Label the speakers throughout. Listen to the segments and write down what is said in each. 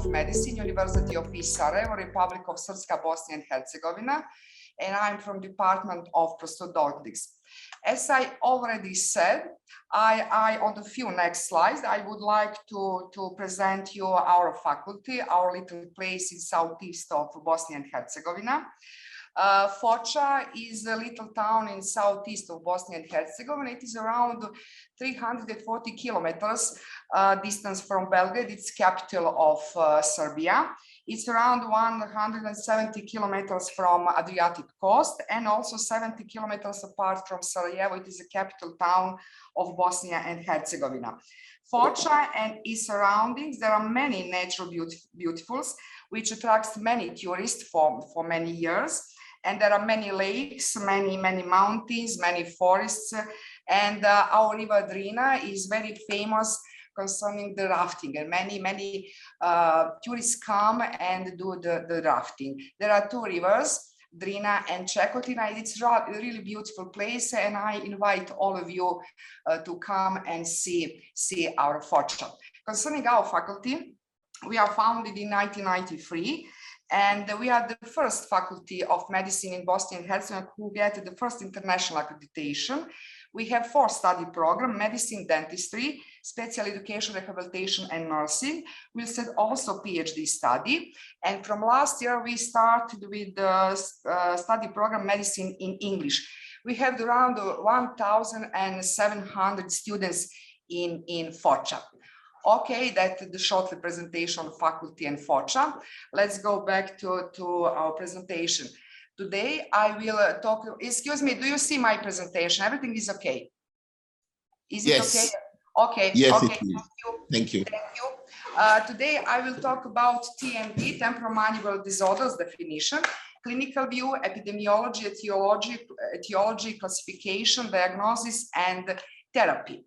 Speaker 1: of Medicine, University of Sarajevo, Republic of Srpska, Bosnia and Herzegovina, and I'm from Department of Prosthodontics. As I already said, on the few next slides, I would like to present you our faculty, our little place in southeast of Bosnia and Herzegovina. Foča is a little town in southeast of Bosnia and Herzegovina. It is around 340 kilometers distance from Belgrade, its capital of Serbia. It's around 170 kilometers from Adriatic coast and also 70 kilometers apart from Sarajevo. It is a capital town of Bosnia and Herzegovina. Foča and its surroundings, there are many natural beautifuls which attracts many tourists for many years. And there are many lakes, many mountains, many forests. And our river Drina is very famous concerning the rafting, and many tourists come and do the rafting. There are two rivers, Drina and Čekotina. It's a really beautiful place, and I invite all of you to come and see our Foča. Concerning our faculty, we are founded in 1993. And we are the first faculty of medicine in Bosnia and Herzegovina who get the first international accreditation. We have 4 study programs: medicine, dentistry, special education, rehabilitation, and nursing. We said also PhD study. And from last year, we started with the study program medicine in English. We have around 1,700 students in Foča. Okay, that's the short presentation of faculty and Foča. Let's go back to our presentation. Today I will talk, excuse me, do you see my presentation? Everything is okay? Is it okay? Okay.
Speaker 2: Yes,
Speaker 1: okay.
Speaker 2: it is. Thank you.
Speaker 1: Thank you. Today I will talk about TMD, temporomandibular disorders definition, clinical view, epidemiology, etiology, classification, diagnosis, and therapy.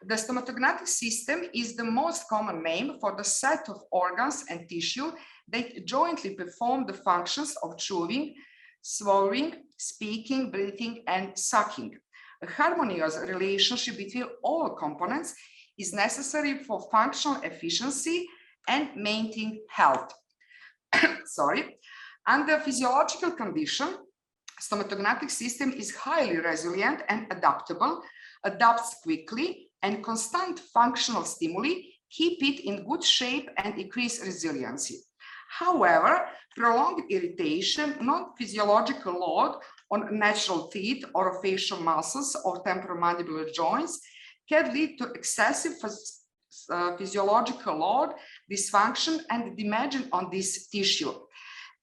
Speaker 1: The stomatognatic system is the most common name for the set of organs and tissue that jointly perform the functions of chewing, swallowing, speaking, breathing, and sucking. A harmonious relationship between all components is necessary for functional efficiency and maintaining health. Sorry. Under physiological condition, stomatognatic system is highly resilient and adaptable, adapts quickly, and constant functional stimuli keep it in good shape and increase resiliency. However, prolonged irritation, non-physiological load on natural teeth or facial muscles or temporomandibular joints can lead to excessive physiological load, dysfunction, and damage on this tissue.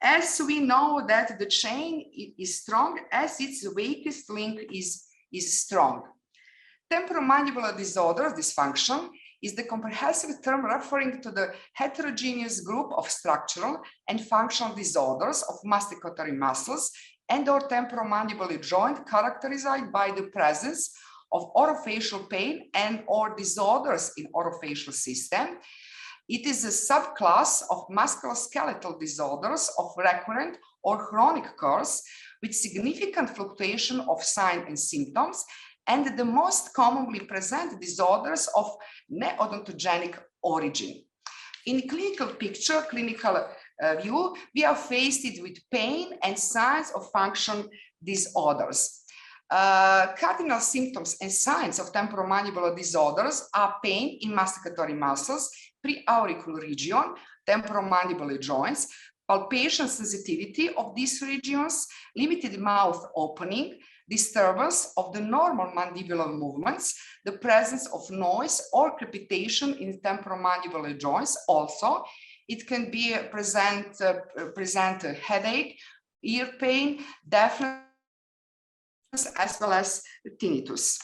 Speaker 1: As we know that the chain is strong as its weakest link is strong. Temporomandibular disorder dysfunction is the comprehensive term referring to the heterogeneous group of structural and functional disorders of masticatory muscles and or temporomandibular joint characterized by the presence of orofacial pain and or disorders in orofacial system. It is a subclass of musculoskeletal disorders of recurrent or chronic course with significant fluctuation of signs and symptoms, and the most commonly present disorders of neodontogenic origin. In clinical picture, clinical view, we are faced with pain and signs of function disorders. Cardinal symptoms and signs of temporomandibular disorders are pain in masticatory muscles, preauricular region, temporomandibular joints, palpation sensitivity of these regions, limited mouth opening, disturbance of the normal mandibular movements, the presence of noise or crepitation in temporomandibular joints. Also, it can be present headache, ear pain, deafness, as well as tinnitus.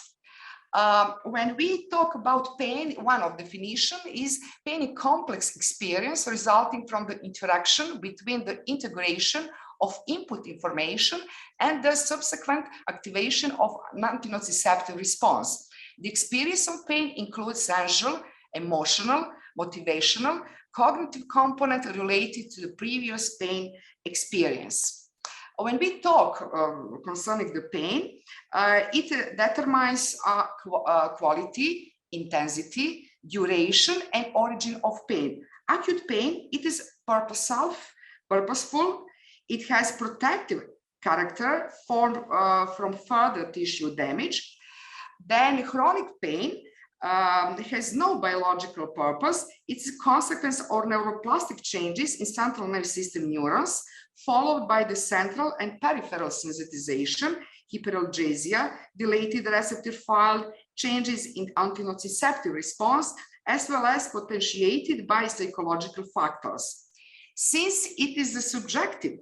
Speaker 1: When we talk about pain, one of the definition is pain, a complex experience resulting from the interaction between the integration of input information and the subsequent activation of antinociceptive response. The experience of pain includes sensual, emotional, motivational, cognitive component related to the previous pain experience. When we talk concerning the pain, it determines quality, intensity, duration, and origin of pain. Acute pain, it is purposeful. It has protective character from further tissue damage. Then chronic pain has no biological purpose. It's a consequence of neuroplastic changes in central nervous system neurons, followed by the central and peripheral sensitization, hyperalgesia, dilated receptor file, changes in antinociceptive response, as well as potentiated by psychological factors. Since it is a subjective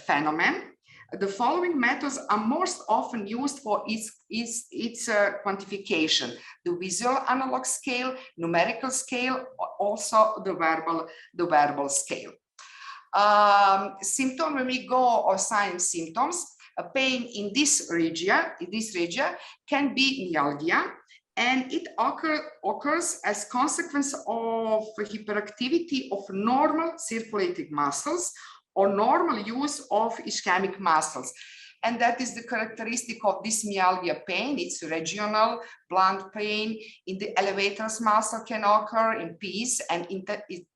Speaker 1: phenomenon, the following methods are most often used for its quantification: the visual analog scale, numerical scale, also the verbal scale. Symptom, when we go or sign symptoms, a pain in this region can be myalgia, and it occurs as consequence of hyperactivity of normal circulating muscles or normal use of ischemic muscles. And that is the characteristic of this myalgia pain. It's regional, blunt pain in the elevators muscle can occur in peace and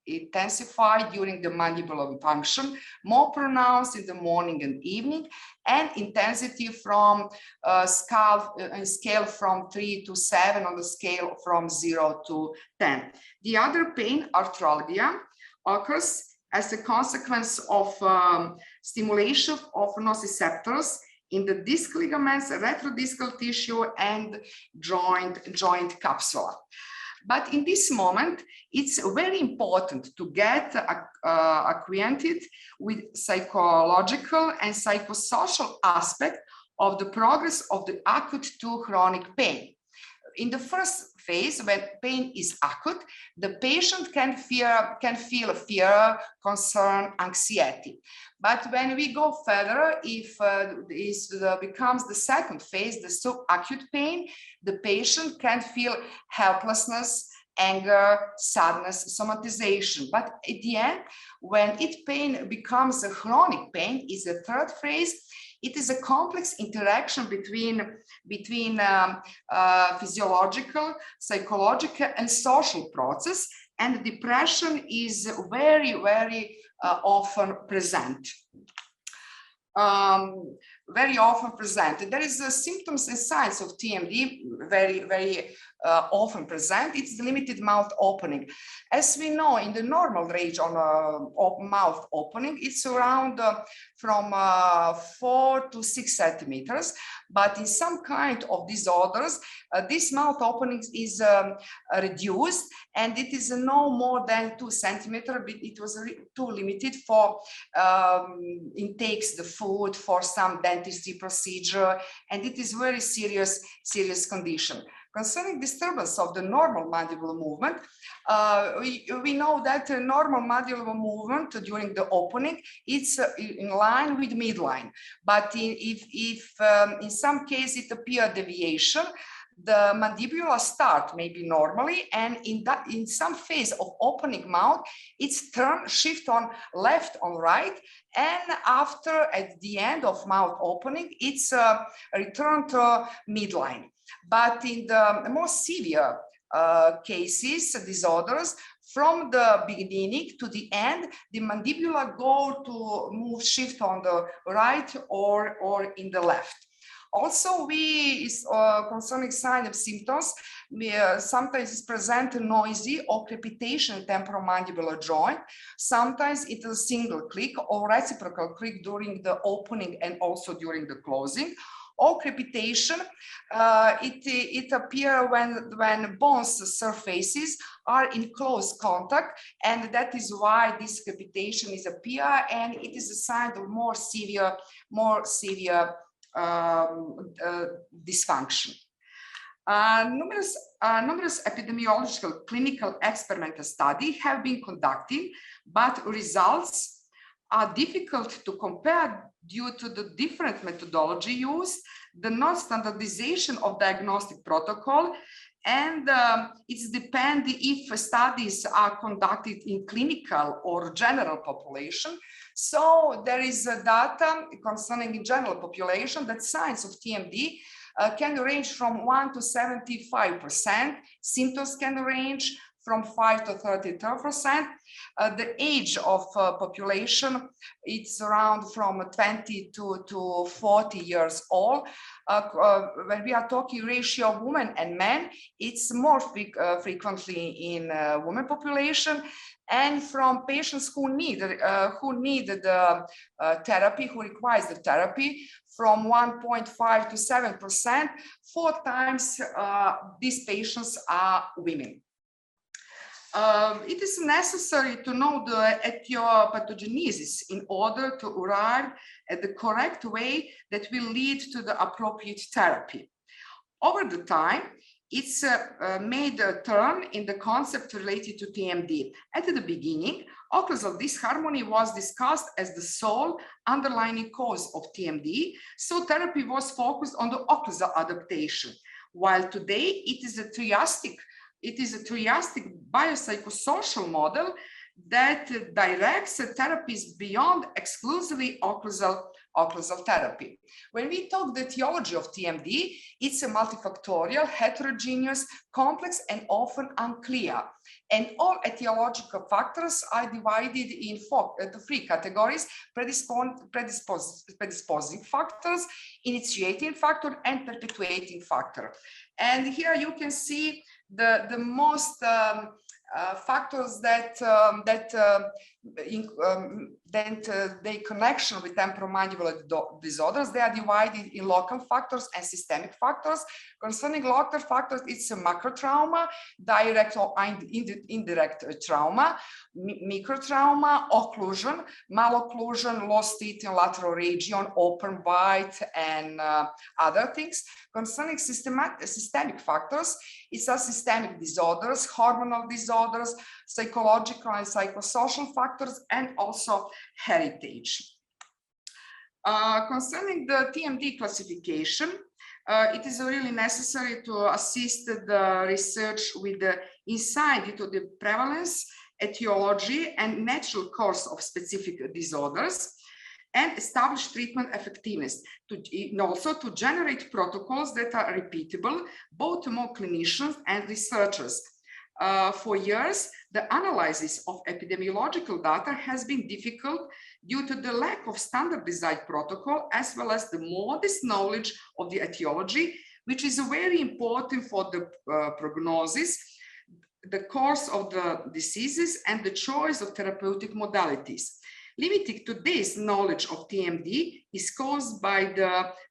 Speaker 1: intensify during the mandibular function, more pronounced in the morning and evening, and intensity from scale from 3 to 7 on the scale from 0 to 10. The other pain, arthralgia, occurs as a consequence of stimulation of nociceptors in the disc ligaments, retrodiscal tissue, and joint capsula. But in this moment, it's very important to get acquainted with psychological and psychosocial aspect of the progress of the acute to chronic pain. In the first phase, when pain is acute, the patient can feel fear, concern, anxiety. But when we go further, if this becomes the second phase, the subacute pain, the patient can feel helplessness, anger, sadness, somatization. But at the end, when pain becomes a chronic pain, is the third phase. It is a complex interaction between physiological, psychological, and social process, and depression is very, very often present. Very often present. There is symptoms and signs of TMD very, very often present. It's the limited mouth opening. As we know, in the normal range on mouth opening, it's around from 4 to 6 centimeters. But in some kind of disorders, this mouth opening is reduced, and it is no more than 2 centimeters. It was too limited for intakes the food, for some dentistry procedure, and it is very serious condition. Concerning disturbance of the normal mandibular movement, we know that normal mandibular movement during the opening, it's in line with midline. But if in some case it appears deviation, the mandibular start maybe normally, and in some phase of opening mouth, it's shift on left on right, and after at the end of mouth opening, it's return to midline. But in the more severe cases, disorders, from the beginning to the end, the mandibular go to shift on the right or in the left. Also, concerning sign of symptoms, sometimes it's present noisy or crepitation temporomandibular joint. Sometimes it is a single click or reciprocal click during the opening and also during the closing. Or crepitation, it appears when bones surfaces are in close contact, and that is why this crepitation is appear, and it is a sign of more severe dysfunction. Numerous epidemiological clinical experimental studies have been conducted, but results are difficult to compare due to the different methodology used, the non-standardization of diagnostic protocol, and it's depend if studies are conducted in clinical or general population. So there is data concerning the general population that signs of TMD can range from 1 to 75%. Symptoms can range from 5 to 33%. The age of population, it's around from 20 to 40 years old. When we are talking ratio of women and men, it's more frequently in women population. And from patients who need the therapy, who requires the therapy, from 1.5 to 7%, 4 times these patients are women. It is necessary to know the etiopathogenesis in order to arrive at the correct way that will lead to the appropriate therapy. Over the time, it's made a turn in the concept related to TMD. At the beginning, occlusal disharmony was discussed as the sole underlying cause of TMD, so therapy was focused on the occlusal adaptation. While today it is a triastic biopsychosocial model that directs therapies beyond exclusively occlusal therapy. When we talk the etiology of TMD, it's a multifactorial, heterogeneous, complex, and often unclear. And all etiological factors are divided in 3 categories: predisposing factors, initiating factor, and perpetuating factor. And here you can see the most factors that they connection with temporomandibular disorders. They are divided in local factors and systemic factors. Concerning local factors, it's a macro trauma, direct or indirect trauma, microtrauma, occlusion, malocclusion, lost teeth in lateral region, open bite, and other things. Concerning systemic factors, it's a systemic disorders, hormonal disorders, psychological and psychosocial factors, and also heritage. Concerning the TMD classification, it is really necessary to assist the research with the insight into the prevalence, etiology, and natural course of specific disorders, and establish treatment effectiveness, and also to generate protocols that are repeatable, both among clinicians and researchers. For years, the analysis of epidemiological data has been difficult due to the lack of standardized protocol, as well as the modest knowledge of the etiology, which is very important for the prognosis, the course of the diseases, and the choice of therapeutic modalities. Limited to this knowledge of TMD is caused by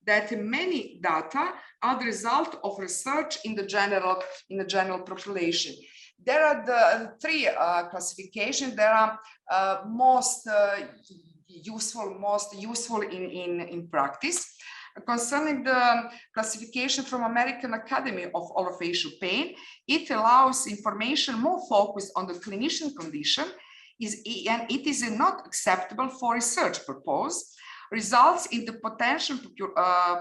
Speaker 1: that many data are the result of research in the general population. There are the 3 classifications that are most useful in practice. Concerning the classification from American Academy of Orofacial Pain, it allows information more focused on the clinician condition, and it is not acceptable for research purpose. Results in the potential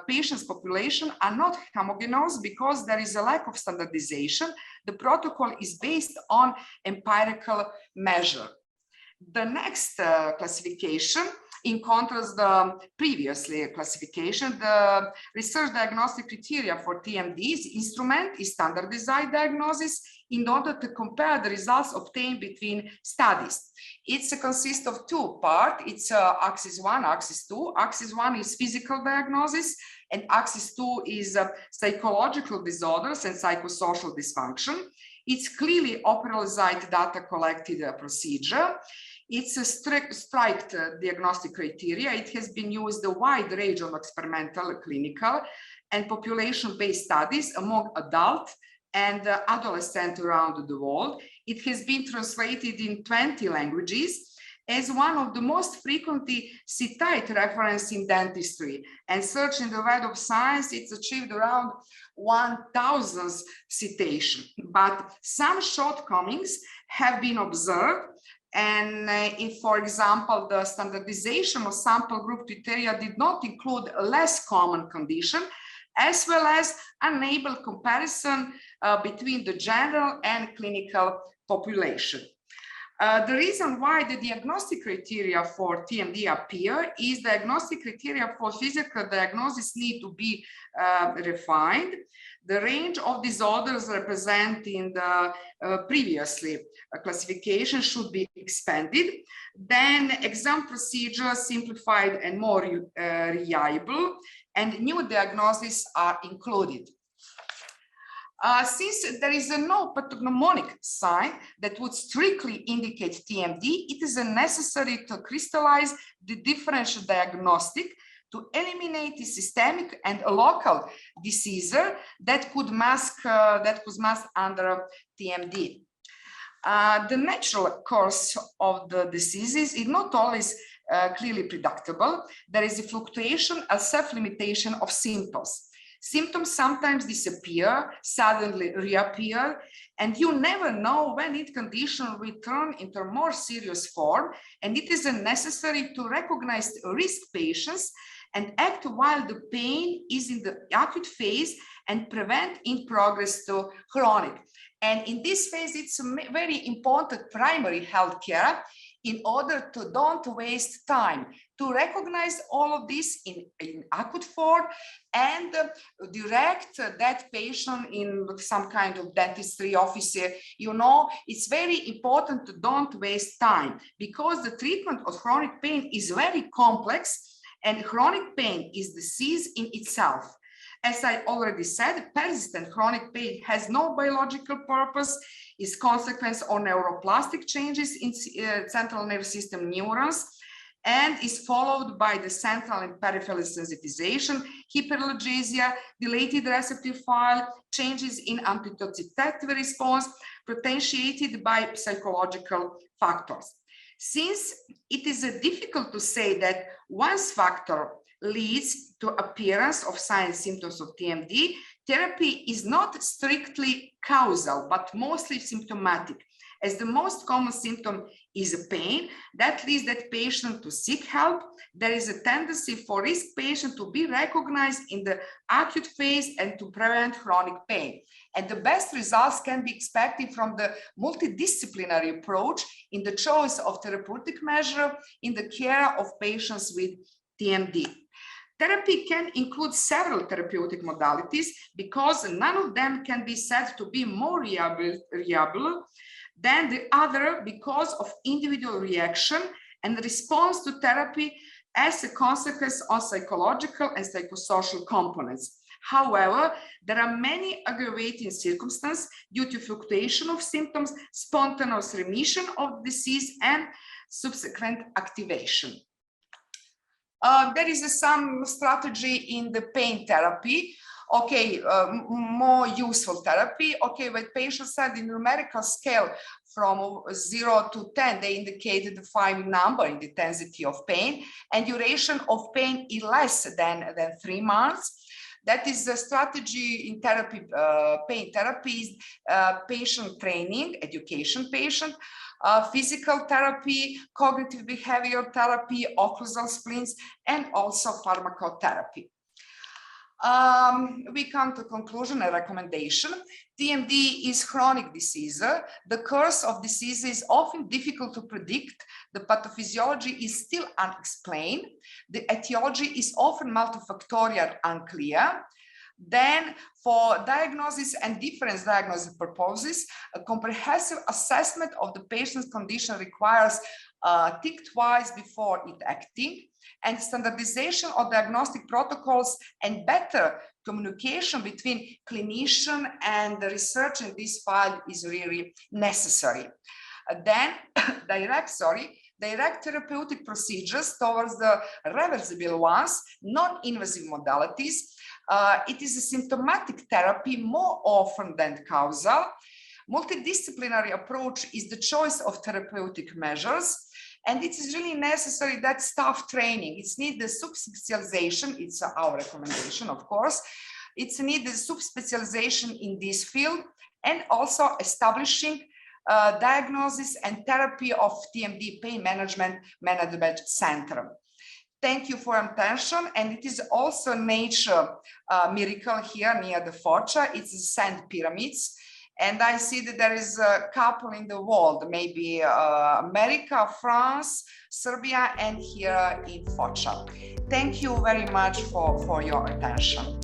Speaker 1: patients population are not homogeneous because there is a lack of standardization. The protocol is based on empirical measure. The next classification, in contrast the previously classification, the research diagnostic criteria for TMD's instrument is standardized diagnosis in order to compare the results obtained between studies. It consists of 2 parts. It's axis 1, axis 2. Axis 1 is physical diagnosis, and axis 2 is psychological disorders and psychosocial dysfunction. It's clearly operationalized data collected procedure. It's a strict diagnostic criteria. It has been used a wide range of experimental, clinical, and population-based studies among adult and adolescents around the world. It has been translated in 20 languages as one of the most frequently cited references in dentistry. And search in the Web of Science, it's achieved around 1,000 citations. But some shortcomings have been observed. And for example, the standardization of sample group criteria did not include a less common condition, as well as enable comparison between the general and clinical population. The reason why the diagnostic criteria for TMD appear is diagnostic criteria for physical diagnosis need to be refined. The range of disorders represented in the previously classification should be expanded. Then exam procedures simplified and more reliable, and new diagnoses are included. Since there is no pathognomonic sign that would strictly indicate TMD, it is necessary to crystallize the differential diagnostic to eliminate the systemic and local disease that could mask under TMD. The natural course of the diseases is not always clearly predictable. There is a fluctuation, a self-limitation of symptoms. Symptoms sometimes disappear, suddenly reappear, and you never know when its condition will turn into a more serious form, and it is necessary to recognize risk patients and act while the pain is in the acute phase and prevent in progress to chronic. And in this phase, it's very important primary healthcare in order to don't waste time to recognize all of this in acute form and direct that patient in some kind of dentistry office. You know, it's very important to don't waste time because the treatment of chronic pain is very complex and chronic pain is disease in itself. As I already said, persistent chronic pain has no biological purpose, is consequence of neuroplastic changes in central nervous system neurons, and is followed by the central and peripheral sensitization, hyperalgesia, dilated receptor file, changes in antitoxicity response, potentiated by psychological factors. Since it is difficult to say that one factor leads to appearance of signs and symptoms of TMD, therapy is not strictly causal, but mostly symptomatic. As the most common symptom is pain, that leads that patient to seek help. There is a tendency for risk patient to be recognized in the acute phase and to prevent chronic pain. And the best results can be expected from the multidisciplinary approach in the choice of therapeutic measure in the care of patients with TMD. Therapy can include several therapeutic modalities because none of them can be said to be more reliable than the other because of individual reaction and response to therapy as a consequence of psychological and psychosocial components. However, there are many aggravating circumstances due to fluctuation of symptoms, spontaneous remission of disease, and subsequent activation. There is some strategy in the pain therapy. Okay, more useful therapy. Okay, when patients had the numerical scale from 0 to 10, they indicated the 5 number in the intensity of pain, and duration of pain is less than 3 months. That is the strategy in therapy, pain therapy, patient training, education patient, physical therapy, cognitive behavioral therapy, occlusal splints, and also pharmacotherapy. We come to conclusion and recommendation. TMD is chronic disease. The course of disease is often difficult to predict. The pathophysiology is still unexplained. The etiology is often multifactorial, unclear. Then for diagnosis and difference diagnosis purposes, a comprehensive assessment of the patient's condition requires think twice before it acting, and standardization of diagnostic protocols and better communication between clinician and the research in this field is really necessary. Then direct therapeutic procedures towards the reversible ones, non-invasive modalities. It is a symptomatic therapy more often than causal. Multidisciplinary approach is the choice of therapeutic measures, and it is really necessary that staff training. It's needed subspecialization. It's our recommendation, of course. It's needed subspecialization in this field, and also establishing diagnosis and therapy of TMD pain management center. Thank you for your attention. And it is also nature miracle here near the Foča. It's the sand pyramids. And I see that there is a couple in the world, maybe America, France, Serbia, and here in Foča. Thank you very much for your attention.